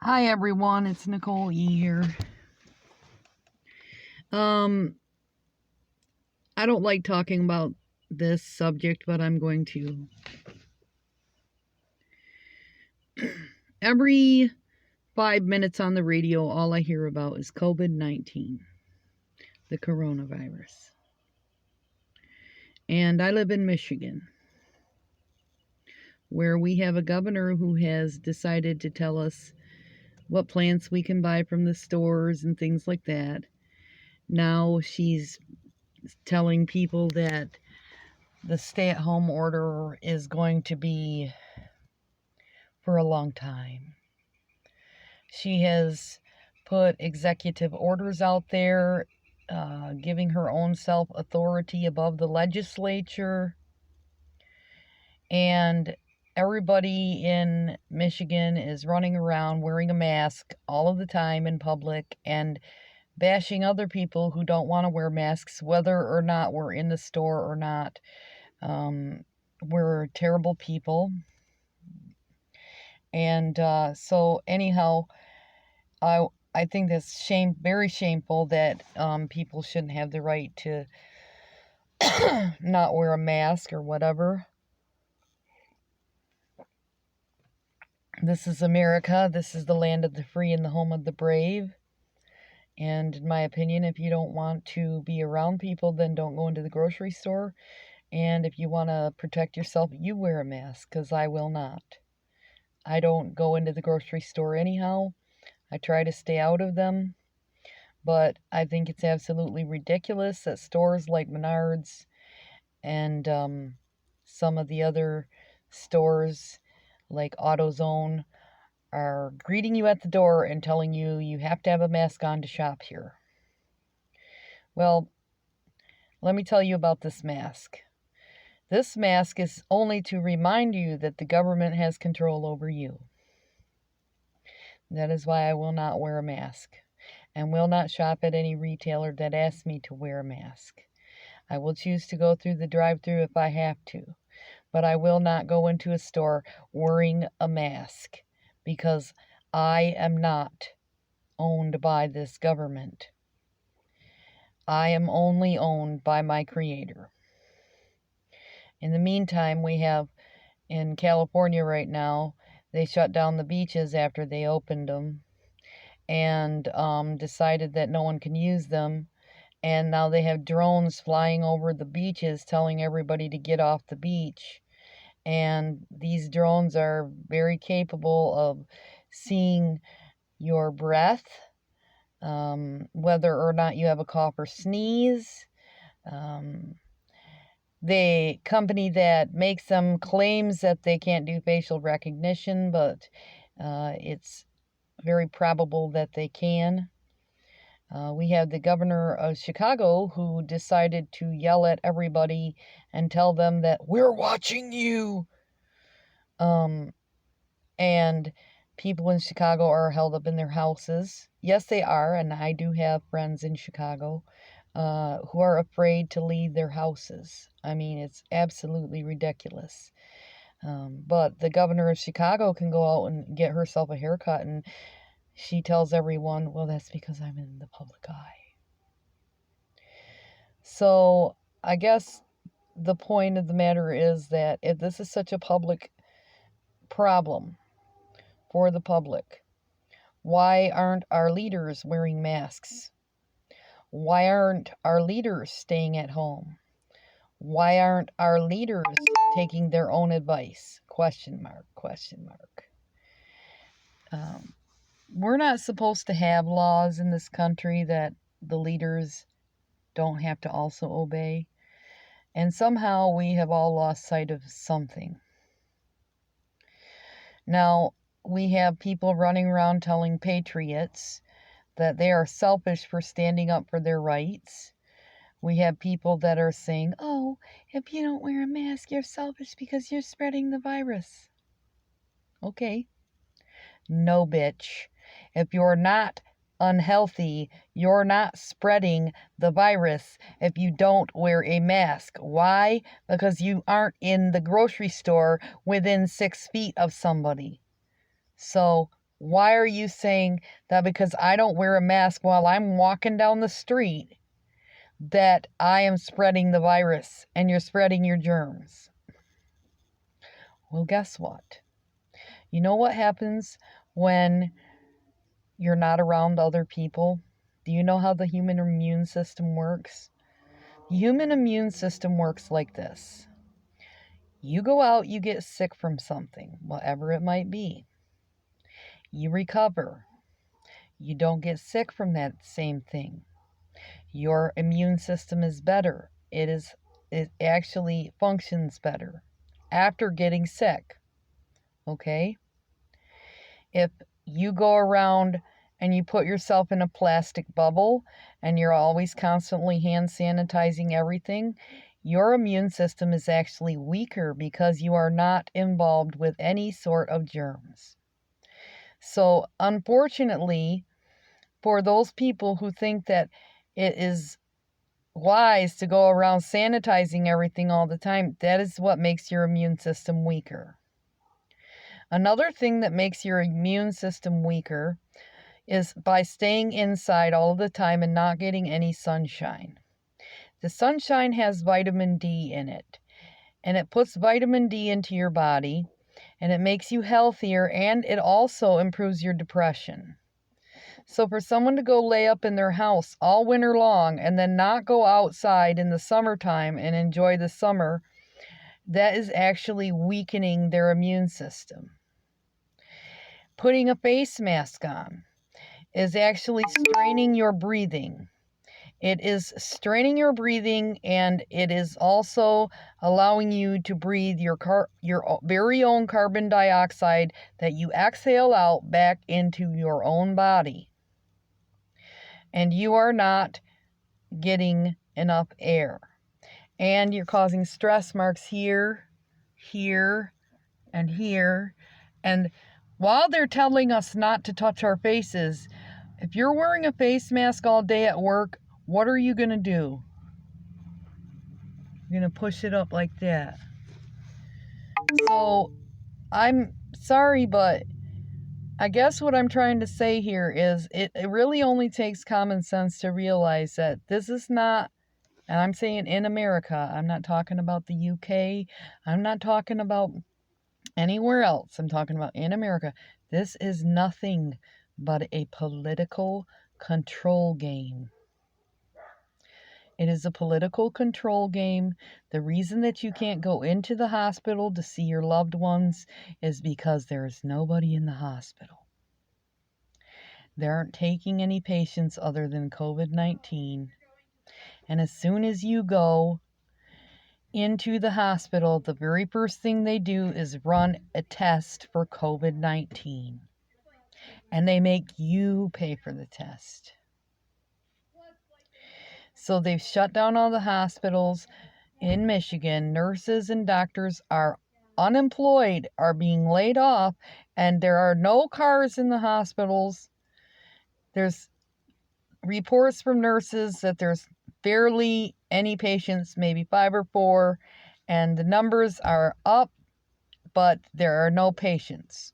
Hi everyone, it's Nicole E here. I don't like talking about this subject, but I'm going to. Every 5 minutes on the radio, all I hear about is COVID-19, the coronavirus. And I live in Michigan, where we have a governor who has decided to tell us what plants we can buy from the stores and things like that. Now she's telling people that the stay-at-home order is going to be for a long time. She has put executive orders out there, giving her own self authority above the legislature. And everybody in Michigan is running around wearing a mask all of the time in public and bashing other people who don't want to wear masks, whether or not we're in the store or not. We're terrible people. And so anyhow, I think that's very shameful that people shouldn't have the right to not wear a mask or whatever. This is America. This is the land of the free and the home of the brave. And in my opinion, if you don't want to be around people, then don't go into the grocery store. And if you want to protect yourself, you wear a mask, because I will not. I don't go into the grocery store anyhow. I try to stay out of them. But I think it's absolutely ridiculous that stores like Menards and some of the other stores like AutoZone are greeting you at the door and telling you you have to have a mask on to shop here. Well, let me tell you about this mask. This mask is only to remind you that the government has control over you. That is why I will not wear a mask and will not shop at any retailer that asks me to wear a mask. I will choose to go through the drive-thru if I have to, but I will not go into a store wearing a mask because I am not owned by this government. I am only owned by my Creator. In the meantime, we have in California right now, they shut down the beaches after they opened them and decided that no one can use them. And now they have drones flying over the beaches telling everybody to get off the beach. And these drones are very capable of seeing your breath, whether or not you have a cough or sneeze. The company that makes them claims that they can't do facial recognition, but it's very probable that they can. We have the governor of Chicago who decided to yell at everybody and tell them that we're watching you. And people in Chicago are held up in their houses. Yes, they are, and I do have friends in Chicago who are afraid to leave their houses. I mean, it's absolutely ridiculous. But the governor of Chicago can go out and get herself a haircut, and she tells everyone, well, that's because I'm in the public eye. So I guess the point of the matter is that if this is such a public problem for the public, why aren't our leaders wearing masks? Why aren't our leaders staying at home? Why aren't our leaders taking their own advice? Question mark, question mark. We're not supposed to have laws in this country that the leaders don't have to also obey. And somehow we have all lost sight of something. Now, we have people running around telling patriots that they are selfish for standing up for their rights. We have people that are saying, oh, if you don't wear a mask, you're selfish because you're spreading the virus. Okay. No, bitch. If you're not unhealthy, you're not spreading the virus if you don't wear a mask. Why? Because you aren't in the grocery store within 6 feet of somebody. So Why are you saying that because I don't wear a mask while I'm walking down the street that I am spreading the virus and you're spreading your germs? Well, guess what? You know what happens when you're not around other people? Do you know how the human immune system works? The human immune system works like this. You go out, you get sick from something, whatever it might be. You recover. You don't get sick from that same thing. Your immune system is better. It actually functions better after getting sick. Okay? If you go around and you put yourself in a plastic bubble and you're always constantly hand sanitizing everything, your immune system is actually weaker because you are not involved with any sort of germs. So, unfortunately, for those people who think that it is wise to go around sanitizing everything all the time, that is what makes your immune system weaker. Another thing that makes your immune system weaker is by staying inside all the time and not getting any sunshine. The sunshine has vitamin D in it, and it puts vitamin D into your body, and it makes you healthier, and it also improves your depression. So for someone to go lay up in their house all winter long and then not go outside in the summertime and enjoy the summer, that is actually weakening their immune system. Putting a face mask on is actually straining your breathing. It is straining your breathing, and it is also allowing you to breathe your very own carbon dioxide that you exhale out back into your own body. And you are not getting enough air. And you're causing stress marks here, here, and here. And while they're telling us not to touch our faces, if you're wearing a face mask all day at work, what are you going to do? You're going to push it up like that. So, I'm sorry, but I guess what I'm trying to say here is it really only takes common sense to realize that this is not, and I'm saying in America, I'm not talking about the UK, I'm not talking about anywhere else, I'm talking about in America. This is nothing but a political control game. It is a political control game. The reason that you can't go into the hospital to see your loved ones is because there is nobody in the hospital. They aren't taking any patients other than COVID-19. And as soon as you go into the hospital, the very first thing they do is run a test for COVID-19. And they make you pay for the test. So they've shut down all the hospitals in Michigan. Nurses and doctors are unemployed, are being laid off, and there are no cars in the hospitals. There's reports from nurses that there's barely any patients, maybe 5 or 4, and the numbers are up, but there are no patients.